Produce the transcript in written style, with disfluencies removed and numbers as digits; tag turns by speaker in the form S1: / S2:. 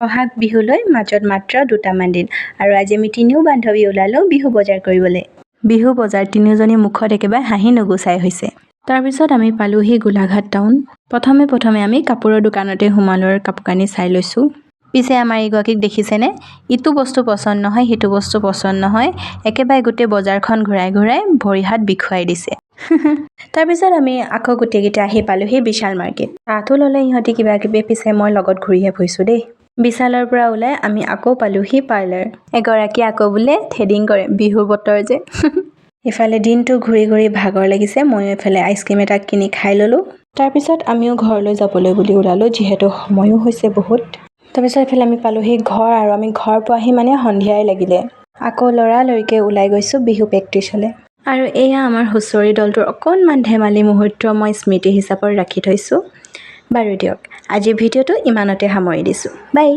S1: বহাগ বিহুলৈ মাজত মাত্ৰ দুটামান দিন আৰু আজি আমি তিনিও বান্ধৱী ওলালো বিহু বজাৰ কৰিবলৈ। বিহু বজাৰ তিনিওজনী মুখত একেবাৰে হাঁহি নুগুচাই হৈছে। তাৰপিছত আমি পালোহি গোলাঘাট টাউন। প্ৰথমে আমি কাপোৰৰ দোকানতে সোমালো আৰু কাপোৰ কানি চাই লৈছোঁ। পিছে আমাৰ এইগৰাকীক দেখিছেনে? ইটো বস্তু পচন্দ নহয়, সিটো বস্তু পচন্দ নহয়, একেবাৰে গোটেই বজাৰখন ঘূৰাই ভৰি হাত বিষুৱাই দিছে। তাৰপিছত আমি আকৌ গোটেইকেইটা আহি পালোহি বিশাল মাৰ্কেট। তাতো ল'লে ইহঁতি কিবা কিবি, পিছে মই লগত ঘূৰিহে ফুৰিছোঁ দেই। বিশালৰ পৰা ওলাই আমি আকৌ পালোহি পাৰ্লাৰ। এগৰাকী আকৌ বোলে থ্ৰেডিং কৰে, বিহুৰ বতৰ যে। ইফালে দিনটো ঘূৰি ভাগৰ লাগিছে, ময়ো এফালে আইচক্ৰীম এটা কিনি খাই ল'লোঁ। তাৰপিছত আমিও ঘৰলৈ যাবলৈ বুলি ওলালোঁ, যিহেতু সময়ো হৈছে বহুত। তাৰপিছত এইফালে আমি পালোহি ঘৰ, আৰু আমি ঘৰ পোৱাহি মানে সন্ধিয়াই লাগিলে। আকৌ লৰালৰিকৈ ওলাই গৈছোঁ বিহু প্ৰেক্টিছলৈ। আৰু এয়া আমাৰ হুঁচৰি দলটোৰ অকণমান ধেমালি মুহূৰ্ত মই স্মৃতি হিচাপত ৰাখি থৈছোঁ। বাৰু দিয়ক, আজিৰ ভিডিঅ'টো ইমানতে সামৰি দিছোঁ। বাই।